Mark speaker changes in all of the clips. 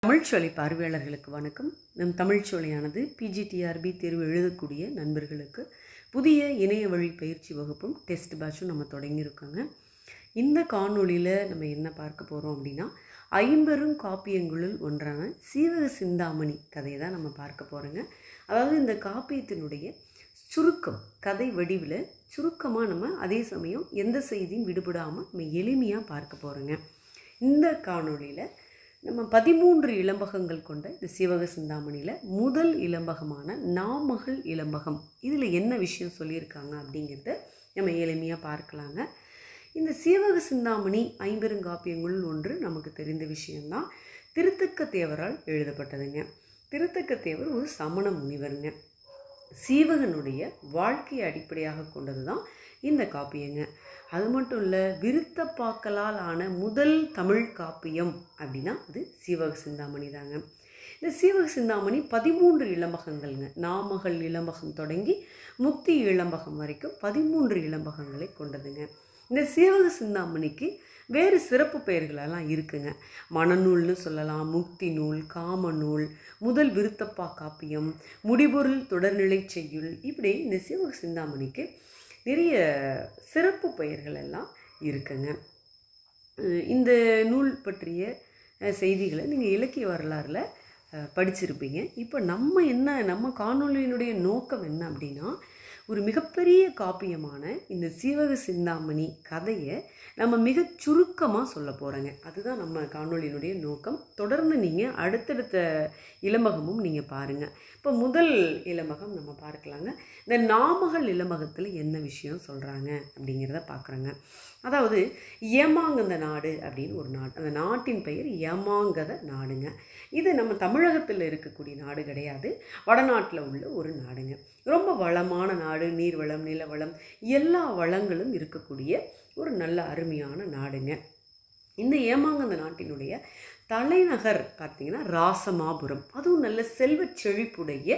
Speaker 1: தமிழ்ச்சொலை பார்வையாளர்களுக்கு வணக்கம். நம் தமிழ்ச்சொலையானது பிஜிடிஆர்பி தேர்வு எழுதக்கூடிய நண்பர்களுக்கு புதிய இணைய வழி பயிற்சி வகுப்பும் டெஸ்ட் பேட்சும் நம்ம தொடங்கியிருக்கோங்க. இந்த காணொளியில் நம்ம என்ன பார்க்க போகிறோம் அப்படின்னா, ஐம்பெரும் காப்பியங்களுள் ஒன்றான சீவக சிந்தாமணி கதையை தான் நம்ம பார்க்க போகிறோங்க. அதாவது இந்த காப்பியத்தினுடைய சுருக்கம், கதை வடிவில் சுருக்கமாக நம்ம அதே சமயம் எந்த செய்தியும் விடுபடாமல் நம்ம எளிமையாக பார்க்க போகிறோங்க. இந்த காணொளியில் நம்ம 13 இலம்பகங்கள் கொண்ட இந்த சீவக சிந்தாமணியில் முதல் இலம்பகமான நாமகள் இலம்பகம், இதில் என்ன விஷயம் சொல்லியிருக்காங்க அப்படிங்கிறத நம்ம எளிமையாக பார்க்கலாங்க. இந்த சீவக சிந்தாமணி ஐம்பெருங்காப்பியங்களுள் ஒன்று நமக்கு தெரிந்த விஷயம்தான். திருத்தக்க தேவரால் எழுதப்பட்டதுங்க. திருத்தக்க தேவர் ஒரு சமண முனிவருங்க. சீவகனுடைய வாழ்க்கையை அடிப்படையாக கொண்டது தான் இந்த காப்பியங்க. அது மட்டும் இல்லை, விருத்தப்பாக்களால் ஆன முதல் தமிழ் காப்பியம் அப்படின்னா அது சீவக சிந்தாமணி தாங்க. இந்த சீவக சிந்தாமணி 13 இலம்பகங்கள்ங்க. நாமகள் இலம்பகம் தொடங்கி முக்தி இலம்பகம் வரைக்கும் 13 இலம்பகங்களை கொண்டதுங்க. இந்த சீவக சிந்தாமணிக்கு வேறு சிறப்பு பெயர்களெல்லாம் இருக்குங்க. மனநூல்னு சொல்லலாம், முக்தி நூல், காம நூல், முதல் விருத்தப்பா காப்பியம், முடிபொருள் தொடர்நிலை செய்யுள், இப்படி இந்த சீவக சிந்தாமணிக்கு நிறைய சிறப்பு பெயர்கள் எல்லாம் இருக்குங்க. இந்த நூல் பற்றிய செய்திகளை நீங்கள் இலக்கிய வரலாறில் படிச்சிருப்பீங்க. இப்போ நம்ம காணொலியினுடைய நோக்கம் என்ன அப்படின்னா, ஒரு மிகப்பெரிய காப்பியமான இந்த சீவக சிந்தாமணி கதையை நம்ம மிக சுருக்கமாக சொல்ல போகிறோங்க. அதுதான் நம்ம காணொலியினுடைய நோக்கம். தொடர்ந்து நீங்கள் அடுத்தடுத்த இலம்பகமும் நீங்கள் பாருங்கள். இப்போ முதல் இலம்பகம் நம்ம பார்க்கலாங்க. இந்த நாமகள் இலம்பகத்தில் என்ன விஷயம் சொல்கிறாங்க அப்படிங்கிறத பார்க்குறோங்க. அதாவது ஏமாங்கத நாடு அப்படின்னு ஒரு நாடு. அந்த நாட்டின் பெயர் ஏமாங்கத நாடுங்க. இது நம்ம தமிழகத்தில் இருக்கக்கூடிய நாடு கிடையாது, வடநாட்டில் உள்ள ஒரு நாடுங்க. ரொம்ப வளமான நாடு, நீர்வளம், நிலவளம், எல்லா வளங்களும் இருக்கக்கூடிய ஒரு நல்ல அருமையான நாடுங்க. இந்த ஏமாங்கத நாட்டினுடைய தலைநகர் பார்த்திங்கன்னா ராசமாபுரம். அதுவும் நல்ல செல்வச் செழிப்புடைய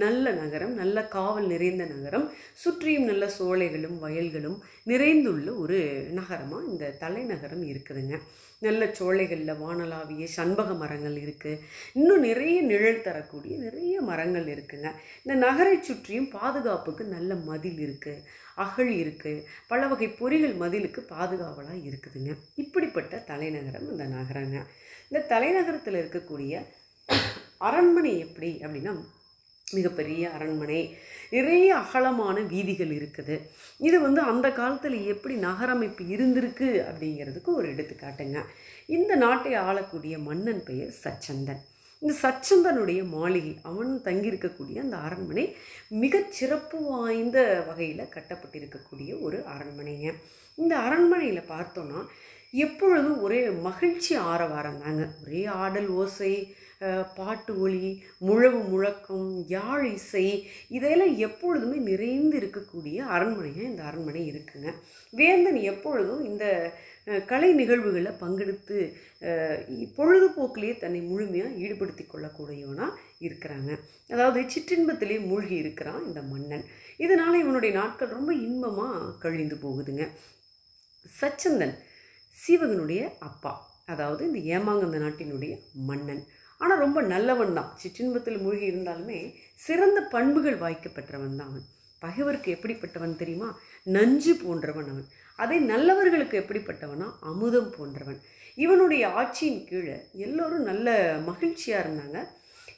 Speaker 1: நல்ல நகரம், நல்ல காவல் நிறைந்த நகரம், சுற்றியும் நல்ல சோலைகளும் வயல்களும் நிறைந்துள்ள ஒரு நகரமாக இந்த தலைநகரம் இருக்குதுங்க. நல்ல சோலைகளில் வானலாவிய சண்பக மரங்கள் இருக்குது. இன்னும் நிறைய நிழல் தரக்கூடிய நிறைய மரங்கள் இருக்குங்க. இந்த நகரை சுற்றியும் பாதுகாப்புக்கு நல்ல மதில் இருக்குது, அகழி இருக்குது, பல வகை பொறிகள் மதிலுக்கு பாதுகாவலாக இருக்குதுங்க. இப்படிப்பட்ட தலைநகரம் இந்த நகரங்க. இந்த தலைநகரத்தில் இருக்கக்கூடிய அரண்மனை எப்படி அப்படின்னா, மிகப்பெரிய அரண்மனை, நிறைய அகலமான வீதிகள் இருக்குது. இது அந்த காலத்தில் எப்படி நகரமைப்பு இருந்திருக்கு அப்படிங்கிறதுக்கு ஒரு எடுத்துக்காட்டுங்க. இந்த நாட்டை ஆளக்கூடிய மன்னன் பெயர் சச்சந்தன். இந்த சச்சந்தனுடைய மாளிகை, அவன் தங்கியிருக்கக்கூடிய அந்த அரண்மனை மிகச் சிறப்பு வாய்ந்த வகையில் கட்டப்பட்டிருக்கக்கூடிய ஒரு அரண்மனைங்க. இந்த அரண்மனையில் பார்த்தோன்னா எப்பொழுதும் ஒரே மகிழ்ச்சி ஆரவாரம் தாங்க. ஒரே ஆடல் ஓசை, பாட்டு ஒலி, முழவு முழக்கம், யாழ் இசை, இதெல்லாம் எப்பொழுதுமே நிறைந்து இருக்கக்கூடிய அரண்மனையாக இந்த அரண்மனை இருக்குங்க. வேந்தன் எப்பொழுதும் இந்த கலை நிகழ்வுகளில் பங்கெடுத்து பொழுதுபோக்கிலேயே தன்னை முழுமையாக ஈடுபடுத்தி கொள்ளக்கூடியவனாக இருக்கிறாங்க. அதாவது சிற்றின்பத்திலே மூழ்கி இருக்கிறான் இந்த மன்னன். இதனால் இவனுடைய நாட்கள் ரொம்ப இன்பமாக கழிந்து போகுதுங்க. சச்சந்தன் சீவகனுடைய அப்பா, அதாவது இந்த ஏமாங்கத நாட்டினுடைய மன்னன். ஆனால் ரொம்ப நல்லவன் தான். சிற்றின்பத்தில் மூழ்கி இருந்தாலுமே சிறந்த பண்புகள் வாய்க்கப்பெற்றவன் தான் அவன். பகைவருக்கு எப்படிப்பட்டவன் தெரியுமா? நஞ்சு போன்றவன் அவன். அதே நல்லவர்களுக்கு எப்படிப்பட்டவனா? அமுதம் போன்றவன். இவனுடைய ஆட்சியின் கீழே எல்லோரும் நல்ல மகிழ்ச்சியாக இருந்தாங்க.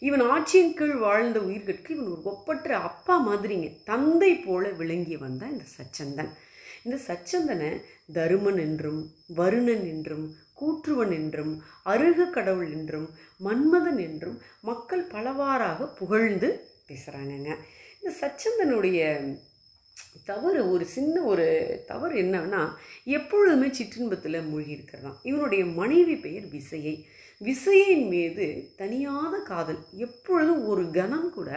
Speaker 1: இவன் ஆட்சியின் கீழ் வாழ்ந்த உயிர்களுக்கு இவன் ஒரு ஒப்பற்ற அப்பா மாதிரிங்க, தந்தை போல விளங்கியவன் தான் இந்த சச்சந்தன். இந்த சச்சந்தனை தருமன் என்றும், வருணன் என்றும், கூற்றுவன் என்றும், அருக கடவுள் என்றும், மன்மதன் என்றும் மக்கள் பலவாறாக புகழ்ந்து பேசுகிறாங்கங்க. இந்த சச்சந்தனுடைய தவறு, ஒரு சின்ன தவறு என்னன்னா, எப்பொழுதுமே சிற்றின்பத்தில் மூழ்கி இருக்கிறதான். இவனுடைய மனைவி பெயர் விசையை. விசையின் மீது தனியாத காதல். எப்பொழுதும் ஒரு கணம் கூட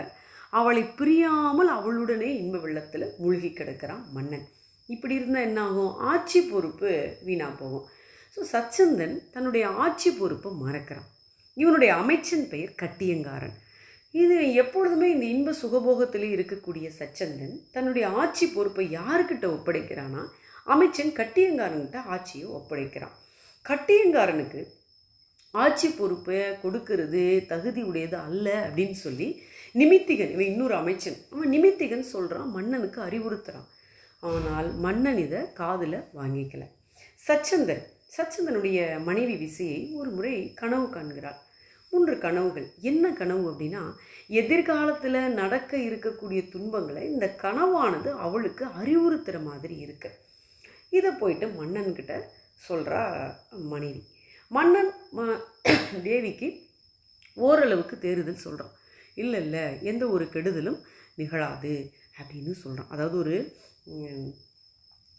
Speaker 1: அவளை பிரியாமல் அவளுடனே இன்ப வெள்ளத்தில் மூழ்கி கிடக்கிறான் மன்னன். இப்படி இருந்தால் என்ன ஆகும்? ஆட்சி பொறுப்பு வீணாக போகும். ஸோ சச்சந்தன் தன்னுடைய ஆட்சி பொறுப்பை மறக்கிறான். இவனுடைய அமைச்சன் பெயர் கட்டியங்காரன். இது எப்பொழுதுமே இந்த இன்ப சுகபோகத்திலே இருக்கக்கூடிய சச்சந்தன் தன்னுடைய ஆட்சி பொறுப்பை யாருக்கிட்ட ஒப்படைக்கிறான்னா, அமைச்சன் கட்டியங்காரன்கிட்ட ஆட்சியை ஒப்படைக்கிறான். கட்டியங்காரனுக்கு ஆட்சி பொறுப்பை கொடுக்கறது தகுதி உடையது அல்ல அப்படின்னு சொல்லி நிமித்திகன், இவன் இன்னொரு அமைச்சன், அவன் நிமித்திகன் சொல்கிறான், மன்னனுக்கு அறிவுறுத்துகிறான். ஆனால் மன்னன் இதை காதில் வாங்கிக்கல. சச்சந்தனுடைய மனைவி விசையை ஒரு முறை கனவு காண்கிறாள். 3 கனவுகள். என்ன கனவு அப்படின்னா, எதிர்காலத்தில் நடக்க இருக்கக்கூடிய துன்பங்களை இந்த கனவானது அவளுக்கு அறிவுறுத்துகிற மாதிரி இருக்கு. இதை போயிட்டு மன்னன்கிட்ட சொல்கிறா மனைவி. மன்னன் தேவிக்கு ஓரளவுக்கு தேறுதல் சொல்கிறான். இல்லை எந்த ஒரு கெடுதலும் நிகழாது அப்படின்னு சொல்கிறான். அதாவது ஒரு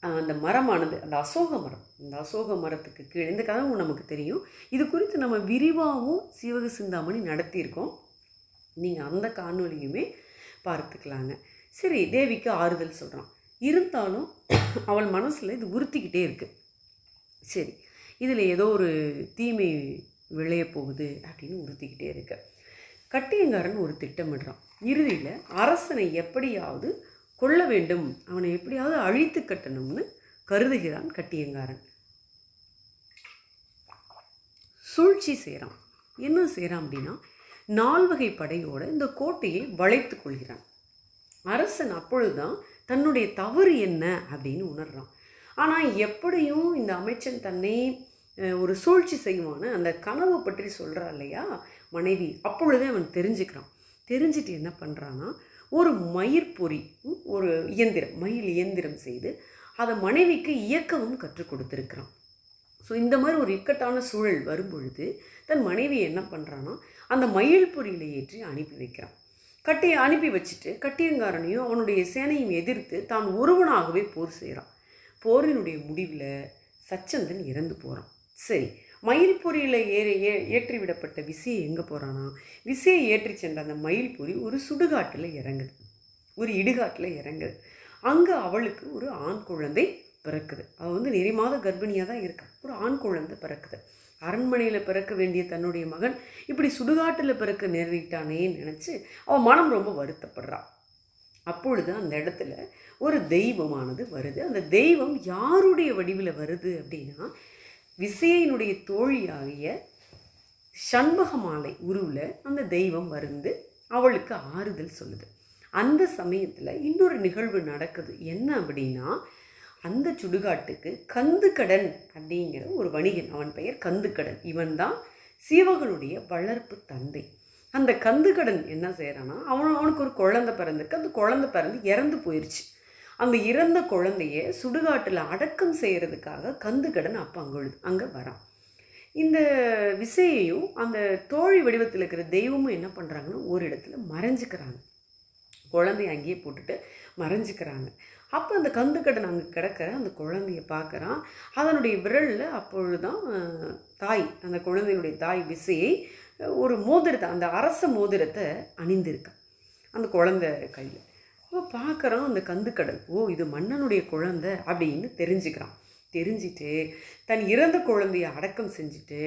Speaker 1: அந்த மரமானது, அந்த அசோக மரம், இந்த அசோக மரத்துக்கு கீழே, இந்த கனவு நமக்கு தெரியும். இது குறித்து நம்ம விரிவாகவும் சீவக சிந்தாமணி நடத்தியிருக்கோம். நீங்கள் அந்த காணொலியுமே பார்த்துக்கலாங்க. சரி, தேவிக்கு ஆறுதல் சொல்கிறான். இருந்தாலும் அவள் மனசில் இது உறுத்திக்கிட்டே இருக்குது. சரி, இதில் ஏதோ ஒரு தீமை விளைய போகுது அப்படின்னு உறுத்திக்கிட்டே இருக்கு. கட்டியங்காரன் ஒரு திட்டமிடுறான். இறுதியில் அரசனை எப்படியாவது கொல்ல வேண்டும், அவனை எப்படியாவது அழித்து கட்டணும்னு கருதுகிறான் கட்டியங்காரன். சூழ்ச்சி செய்கிறான். என்ன செய்கிறான் அப்படின்னா, 4 வகை படையோட இந்த கோட்டையை வளைத்து கொள்கிறான். அரசன் அப்பொழுதுதான் தன்னுடைய தவறு என்ன அப்படின்னு உணர்றான். ஆனால் எப்படியும் இந்த அமைச்சன் தன்னை ஒரு சூழ்ச்சி செய்வான்னு அந்த கனவை பற்றி சொல்கிறா இல்லையா மனைவி, அப்பொழுதே அவன் தெரிஞ்சுக்கிறான். தெரிஞ்சுட்டு என்ன பண்ணுறான்னா, ஒரு மயிர்பொறி, ஒரு இயந்திரம், மயில் இயந்திரம் செய்து அதை மனைவிக்கு இயக்கவும் கற்றுக் கொடுத்துருக்கிறான். ஸோ இந்த மாதிரி ஒரு இக்கட்டான சூழல் வரும்பொழுது தன் மனைவி என்ன பண்ணுறான்னா, அந்த மயில் பொறியில் ஏற்றி அனுப்பி வைக்கிறான். அனுப்பி வச்சுட்டு கட்டியங்காரனையும் அவனுடைய சேனையும் எதிர்த்து தான் ஒருவனாகவே போர் செய்கிறான். போரினுடைய முடிவில் சச்சந்தன் இறந்து போகிறான். சரி, மயில் பொறியில் ஏற்றி விடப்பட்ட விசையை எங்கே போகிறானா, விசையை ஏற்றி சென்ற அந்த மயில் பொறி ஒரு சுடுகாட்டில் இறங்குது, ஒரு இடுகாட்டில் இறங்குது. அங்கே அவளுக்கு ஒரு ஆண் குழந்தை பிறக்குது. அவள் நிறைய மாத கர்ப்பிணியாக தான் இருக்கா. ஒரு ஆண் குழந்தை பிறக்குது. அரண்மனையில் பிறக்க வேண்டிய தன்னுடைய மகன் இப்படி சுடுகாட்டில் பிறக்க நேரிட்டானேன்னு நினச்சி அவள் மனம் ரொம்ப வருத்தப்படுறாள். அப்பொழுது அந்த இடத்துல ஒரு தெய்வமானது வருது. அந்த தெய்வம் யாருடைய வடிவில் வருது அப்படின்னா, விசையினுடைய தோழியாகிய சண்பகமாலை உருவில் அந்த தெய்வம் வந்து அவளுக்கு ஆறுதல் சொல்லுது. அந்த சமயத்தில் இன்னொரு நிகழ்வு நடக்குது. என்ன அப்படின்னா, அந்த சுடுகாட்டுக்கு கந்துக்கடன் அப்படிங்கிற ஒரு வணிகன், அவன் பெயர் கந்துக்கடன், இவன் தான் சீவகனுடைய வளர்ப்பு தந்தை. அந்த கந்துக்கடன் என்ன செய்கிறான்னா, அவனுக்கு ஒரு குழந்தை பிறந்திருக்கு. அந்த குழந்தை பிறந்து இறந்து போயிடுச்சு. அந்த இறந்த குழந்தைய சுடுகாட்டில் அடக்கம் செய்கிறதுக்காக கந்துக்கடன் அப்போ அங்கே வரான். இந்த விசையையும் அந்த தோழி வடிவத்தில் இருக்கிற தெய்வமும் என்ன பண்ணுறாங்கன்னா, ஒரு இடத்துல மறைஞ்சிக்கிறாங்க. குழந்தைய அங்கேயே போட்டுட்டு மறைஞ்சிக்கிறாங்க. அப்போ அந்த கந்துக்கடன் அங்கே கிடக்கிற அந்த குழந்தைய பார்க்குறான். அதனுடைய விரலில் அப்பொழுதுதான் அந்த குழந்தையினுடைய தாய் விசையை ஒரு மோதிரத்தை, அந்த அரச மோதிரத்தை அணிந்திருக்கான் அந்த குழந்தை கையில். இப்போ பார்க்குறான் அந்த கந்துக்கடன், இது மன்னனுடைய குழந்தை அப்படின்னு தெரிஞ்சுக்கிறான். தெரிஞ்சிட்டு தன் இறந்த குழந்தைய அடக்கம் செஞ்சுட்டு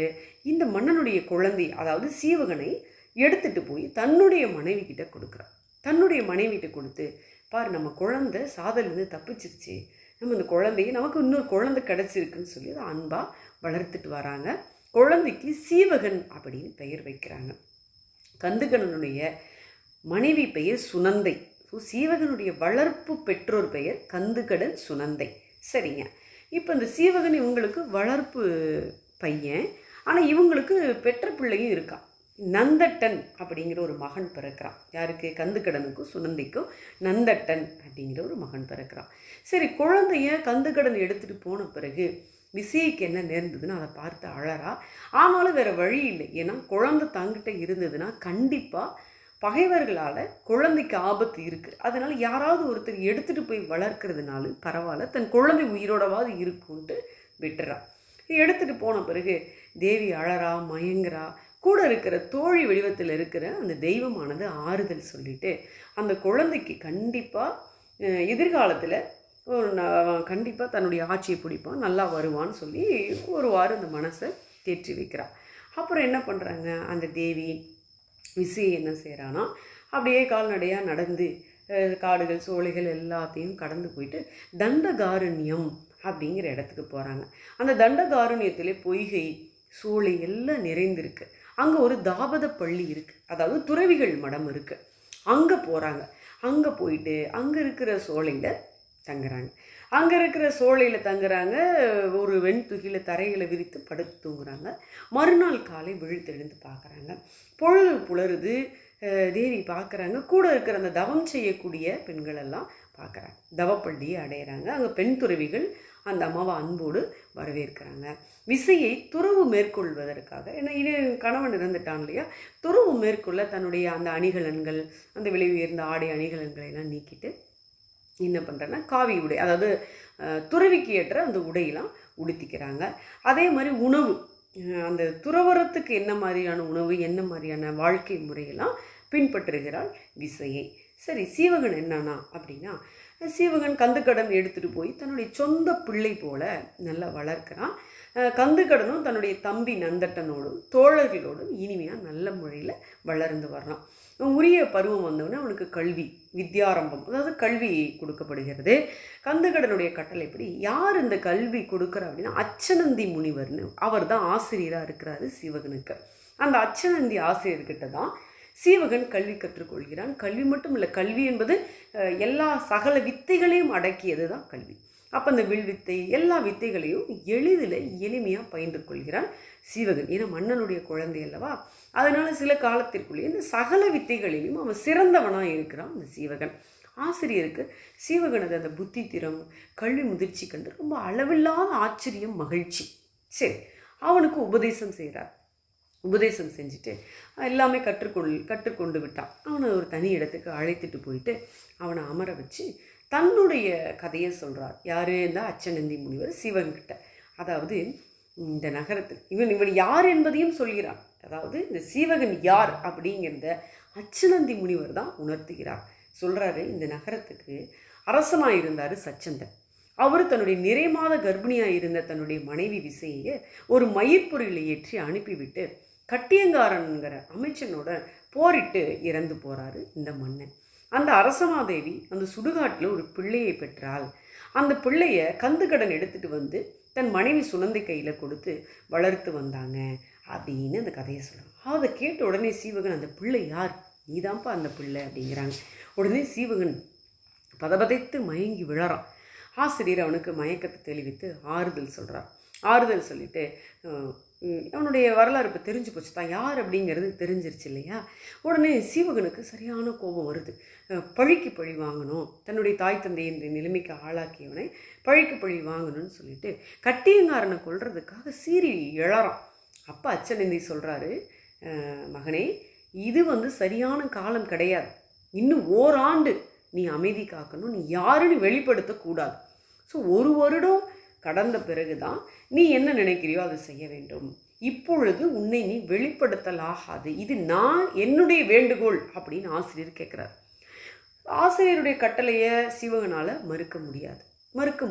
Speaker 1: இந்த மன்னனுடைய குழந்தை, அதாவது சீவகனை எடுத்துகிட்டு போய் தன்னுடைய மனைவி கிட்ட கொடுக்குறான். தன்னுடைய மனைவிட்ட கொடுத்து, பாரு நம்ம குழந்தை சாதலேருந்து தப்பிச்சிருச்சு, நம்ம இந்த குழந்தைய, நமக்கு இன்னொரு குழந்தை கிடச்சிருக்குன்னு சொல்லி அதை அன்பாக வளர்த்துட்டு வராங்க. குழந்தைக்கு சீவகன் அப்படின்னு பெயர் வைக்கிறாங்க. கந்துக்கடனுடைய மனைவி பெயர் சுனந்தை. ஸோ சீவகனுடைய வளர்ப்பு பெற்றோர் பெயர் கந்துக்கடன் சுனந்தை. சரிங்க. இப்போ இந்த சீவகன் இவங்களுக்கு வளர்ப்பு பையன், ஆனால் இவங்களுக்கு பெற்ற பிள்ளையும் இருக்கா. நந்தட்டன் அப்படிங்கிற ஒரு மகன் பிறக்கிறான். யாருக்கு? கந்துக்கடனுக்கும் சுனந்தைக்கும் நந்தட்டன் அப்படிங்கிற ஒரு மகன் பிறக்கிறான். சரி, குழந்தைய கந்துக்கடன் எடுத்துகிட்டு போன பிறகு விசைக்கு என்ன நேர்ந்ததுன்னு அதை பார்த்து அழறா. ஆனாலும் வேறு வழி இல்லை. ஏன்னா குழந்தை தங்கிட்ட இருந்ததுன்னா கண்டிப்பாக பகைவர்களால் குழந்தைக்கு ஆபத்து இருக்குது. அதனால் யாராவது ஒருத்தர் எடுத்துகிட்டு போய் வளர்க்குறதுனாலும் பரவாயில்ல, தன் குழந்தை உயிரோடவாது இருக்குன்ட்டு விட்டுறா. எடுத்துகிட்டு போன பிறகு தேவி அழறா, மயங்குறா. கூட இருக்கிற தோழி வடிவத்தில் இருக்கிற அந்த தெய்வமானது ஆறுதல் சொல்லிட்டு அந்த குழந்தைக்கு கண்டிப்பாக எதிர்காலத்தில் கண்டிப்பாக தன்னுடைய ஆட்சியை பிடிப்பான், நல்லா வருவான்னு சொல்லி ஒரு வாரம் அந்த மனசை தேற்றி வைக்கிறாள். அப்புறம் என்ன பண்ணுறாங்க, அந்த தேவி விசையை என்ன செய்கிறான்னா, அப்படியே கால்நடையாக நடந்து காடுகள் சோலைகள் எல்லாத்தையும் கடந்து போயிட்டு தண்டகாரண்யம் அப்படிங்கிற இடத்துக்கு போகிறாங்க. அந்த தண்டகாரண்யத்திலே பொய்கை, சோலை எல்லாம் நிறைந்திருக்கு. அங்கே ஒரு தாபத பள்ளி இருக்குது, அதாவது துறவிகள் மடம் இருக்குது. அங்கே போகிறாங்க. அங்கே போயிட்டு அங்கே இருக்கிற சோலையில் தங்குறாங்க. அங்கே இருக்கிற சோலையில் தங்குறாங்க. ஒரு வெண்துகில தரைகளை விரித்து படுத்து தூங்குறாங்க. மறுநாள் காலை விழுத்தெழுந்து பார்க்குறாங்க. பொழுது புலருது. தேவி பார்க்குறாங்க. கூட இருக்கிற அந்த தவம் செய்யக்கூடிய பெண்களெல்லாம் பார்க்குறாங்க. தவப்பள்ளியை அடையிறாங்க. அங்கே பெண் துறவிகள் அந்த அம்மாவை அன்போடு வரவேற்கிறாங்க. விசையை துறவு மேற்கொள்வதற்காக, ஏன்னா இது கணவன் இறந்துட்டான் இல்லையா, துறவு மேற்கொள்ள தன்னுடைய அந்த அணிகலன்கள், அந்த விலை உயர்ந்த ஆடை அணிகலன்களை எல்லாம் நீக்கிட்டு என்ன பண்ணுறேன்னா காவி உடை, அதாவது துறவிக்கு ஏற்ற அந்த உடையெல்லாம் உடுத்திக்கிறாங்க. அதே மாதிரி உணவு, அந்த துறவரத்துக்கு என்ன மாதிரியான உணவு, என்ன மாதிரியான வாழ்க்கை முறையெல்லாம் பின்பற்றுகிறாள் விசையை. சரி, சீவகன் என்னன்னா அப்படின்னா, சீவகன் கந்துக்கடன் எடுத்துகிட்டு போய் தன்னுடைய சொந்த பிள்ளை போல நல்லா வளர்க்குறான். கந்துக்கடனும் தன்னுடைய தம்பி நந்தட்டனோடும் தோழர்களோடும் இனிமையாக நல்ல முறையில் வளர்ந்து வர்றான். உரிய பருவம் வந்தவொடனே அவனுக்கு கல்வி, வித்யாரம்பம், அதாவது கல்வி கொடுக்கப்படுகிறது. கந்துக்கடனுடைய கட்டளைப்படி யார் இந்த கல்வி கொடுக்குறா அப்படின்னா அச்சனந்தி முனிவர்னு, அவர் தான் ஆசிரியராக இருக்கிறாரு சீவகனுக்கு. அந்த அச்சனந்தி ஆசிரியர்கிட்ட தான் சீவகன் கல்வி கற்றுக்கொள்கிறான். கல்வி மட்டும் இல்லை, கல்வி என்பது எல்லா சகல வித்தைகளையும் அடக்கியது தான் கல்வி. அப்போ அந்த வில்வித்தை எல்லா வித்தைகளையும் எளிமையாக பயின்று கொள்கிறான் சீவகன். ஏன்னா மன்னனுடைய குழந்தை அல்லவா, அதனால சில காலத்திற்குள்ளேயே இந்த சகல வித்தைகளிலும் அவன் சிறந்தவனாக இருக்கிறான் அந்த சீவகன். ஆசிரியருக்கு சீவகனது அந்த புத்தி திறம், கல்வி முதிர்ச்சி கண்டு ரொம்ப அளவில்லாத ஆச்சரியம், மகிழ்ச்சி. சரி, அவனுக்கு உபதேசம் செய்கிறார். உபதேசம் செஞ்சுட்டு எல்லாமே கற்றுக்கொண்டு விட்டான். அவனை ஒரு தனி இடத்துக்கு அழைத்துட்டு போயிட்டு அவனை அமர வச்சு தன்னுடைய கதையை சொல்கிறார். யார்? இந்த அச்சனந்தி முனிவர் சிவன்கிட்ட. அதாவது இந்த நகரத்தில் இவன் யார் என்பதையும் சொல்கிறான். அதாவது இந்த சீவகன் யார் அப்படிங்கிறத அச்சனந்தி முனிவர் தான் உணர்த்துகிறார். சொல்கிறாரு, இந்த நகரத்துக்கு அரசனாக இருந்தார் சச்சந்தன். அவர் தன்னுடைய நிறை மாத கர்ப்பிணியாக இருந்த தன்னுடைய மனைவி விசையை ஒரு மயிர்பொறியில் ஏற்றி அனுப்பிவிட்டு கட்டியங்காரன்கிற அமைச்சனோட போரிட்டு இறந்து போகிறாரு இந்த மன்னன். அந்த அரசமாதேவி அந்த சுடுகாட்டில் ஒரு பிள்ளையை பெற்றாள். அந்த பிள்ளைய கந்துக்கடன் எடுத்துகிட்டு வந்து தன் மனைவி சுனந்தை கையில் கொடுத்து வளர்த்து வந்தாங்க அப்படின்னு அந்த கதையை சொல்கிறாங்க. அதை கேட்ட உடனே சீவகன், அந்த பிள்ளை யார்? நீதான்ப்பா அந்த பிள்ளை அப்படிங்கிறாங்க. உடனே சீவகன் பதபதைத்து மயங்கி விழறான். ஆசிரியர் அவனுக்கு மயக்கத்தை தெளிவித்து ஆறுதல் சொல்கிறார். ஆறுதல் சொல்லிவிட்டு அவனுடைய வரலாறு இப்போ தெரிஞ்சு போச்சு, தான் யார் அப்படிங்கிறது தெரிஞ்சிருச்சு இல்லையா. உடனே சீவகனுக்கு சரியான கோபம் வருது. பழிக்கு பழி வாங்கணும், தன்னுடைய தாய் தந்தையை இந்த நிலைமைக்கு ஆளாக்கியவனை பழிக்கு பழி வாங்கணும்னு சொல்லிட்டு கட்டியங்காரனை கொல்றதுக்காக சீறி எழறான். அப்போ அச்சனந்தி சொல்கிறாரு, மகனே, இது சரியான காலம் கிடையாது. இன்னும் ஓராண்டு நீ அமைதி காக்கணும், நீ யாருன்னு வெளிப்படுத்தக்கூடாது. ஸோ ஒரு வருடம் கடந்த பிறகு தான் நீ என்ன நினைக்கிறியோ அதை செய்ய வேண்டும். இப்பொழுது உன்னை நீ வெளிப்படுத்தலாகாது. இது என்னுடைய வேண்டுகோள் அப்படின்னு ஆசிரியர் கேட்குறார். ஆசிரியருடைய கட்டளையை சிவகனால் மறுக்க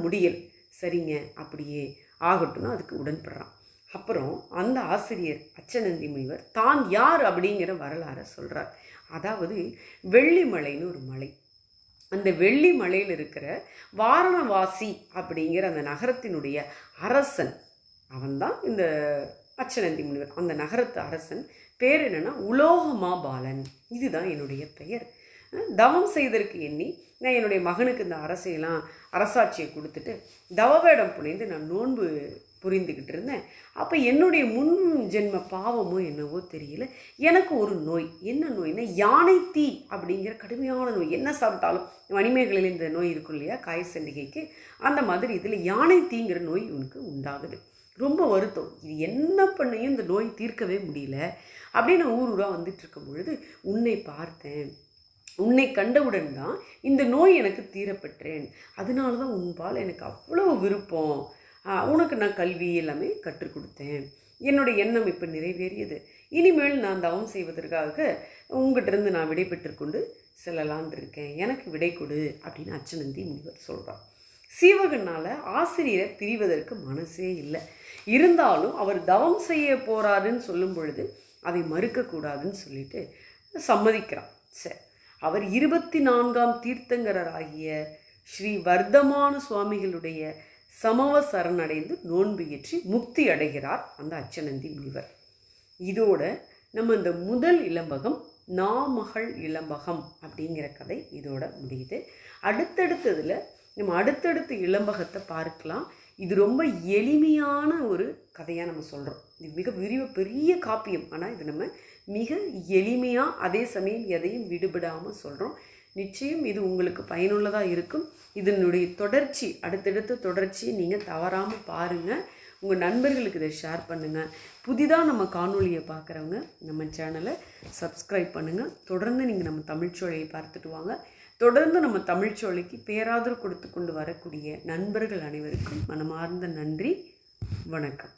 Speaker 1: முடியல். சரிங்க, அப்படியே ஆகட்டும்னு அதுக்கு உடன்படுறான். அப்புறம் அந்த ஆசிரியர் அச்சனந்தி முனிவர் தான் யார் அப்படிங்கிற வரலாறை சொல்கிறார். அதாவது வெள்ளிமலைன்னு ஒரு மலை, அந்த வெள்ளி மலையில் இருக்கிற வாரணவாசி அப்படிங்கிற அந்த நகரத்தினுடைய அரசன் அவன்தான் இந்த அச்சனந்தி முனிவர். அந்த நகரத்து அரசன் பேர் என்னென்னா உலோகமாபாலன். இதுதான் என்னுடைய பெயர். தவம் செய்ததற்கு எண்ணி நான் என்னுடைய மகனுக்கு இந்த அரசாட்சியை கொடுத்துட்டு தவவேடம் புனைந்து நான் நோன்பு புரிந்துக்கிட்டு இருந்தேன். அப்போ என்னுடைய முன் ஜென்ம பாவமோ என்னவோ தெரியல, எனக்கு ஒரு நோய். என்ன நோய்னா யானை தீ அப்படிங்கிற கடுமையான நோய். என்ன சாப்பிட்டாலும் மணிமேகலையில் இந்த நோய் இருக்கும் இல்லையா, காயசண்டிகைக்கு, அந்த மாதிரி இதில் யானை தீங்கிற நோய் இவனுக்கு உண்டாகுது. ரொம்ப வருத்தம். இது என்ன பண்ணியும் இந்த நோய் தீர்க்கவே முடியல அப்படின்னு ஊரூராக வந்துட்டு இருக்கும் பொழுது உன்னை பார்த்தேன். உன்னை கண்டவுடன் தான் இந்த நோய் எனக்கு தீரப்பெற்றேன். அதனால தான் உன்பால் எனக்கு அவ்வளோ விருப்பம். உனக்கு நான் கல்வி எல்லாமே கற்றுக் கொடுத்தேன். என்னுடைய எண்ணம் இப்போ நிறைவேறியது. இனிமேல் நான் தவம் செய்வதற்காக உங்கள்கிட்டருந்து நான் விடை பெற்றுக்கொண்டு செல்லலான் இருக்கேன். எனக்கு விடை கொடு அப்படின்னு அச்சனந்தி முனிவர் சொல்கிறார். சீவகனால் ஆசிரியரை பிரிவதற்கு மனசே இல்லை. இருந்தாலும் அவர் தவம் செய்ய போகிறாருன்னு சொல்லும் பொழுது அதை மறுக்கக்கூடாதுன்னு சொல்லிட்டு சம்மதிக்கிறான். சரி, அவர் 24ஆம் தீர்த்தங்கராகிய ஸ்ரீ வர்தமான சுவாமிகளுடைய சமவ சரணடைந்து நோன்பு இயற்றி முக்தி அடைகிறார் அந்த அச்சநந்தி முனிவர். இதோட நம்ம இந்த முதல் இலம்பகம் நாமகள் இலம்பகம் அப்படிங்கிற கதை இதோட முடியுது. அடுத்தடுத்ததில் நம்ம அடுத்தடுத்த இலம்பகத்தை பார்க்கலாம். இது ரொம்ப எளிமையான ஒரு கதையாக நம்ம சொல்கிறோம். இது மிக பெரிய காப்பியம், ஆனால் இது நம்ம மிக எளிமையாக அதே சமயம் எதையும் விடுபடாமல் சொல்கிறோம். நிச்சயம் இது உங்களுக்கு பயனுள்ளதாக இருக்கும். இதனுடைய தொடர்ச்சி, அடுத்தடுத்த தொடர்ச்சியை நீங்கள் தவறாமல் பாருங்கள். உங்கள் நண்பர்களுக்கு இதை ஷேர் பண்ணுங்கள். புதிதாக நம்ம காணொலியை பார்க்குறவங்க நம்ம சேனலை சப்ஸ்கிரைப் பண்ணுங்கள். தொடர்ந்து நீங்கள் நம்ம தமிழ்ச்சோலையை பார்த்துட்டு வாங்க. தொடர்ந்து நம்ம தமிழ்ச்சோலைக்கு பேராதரவு கொடுத்து கொண்டு வரக்கூடிய நண்பர்கள் அனைவருக்கும் மனமார்ந்த நன்றி. வணக்கம்.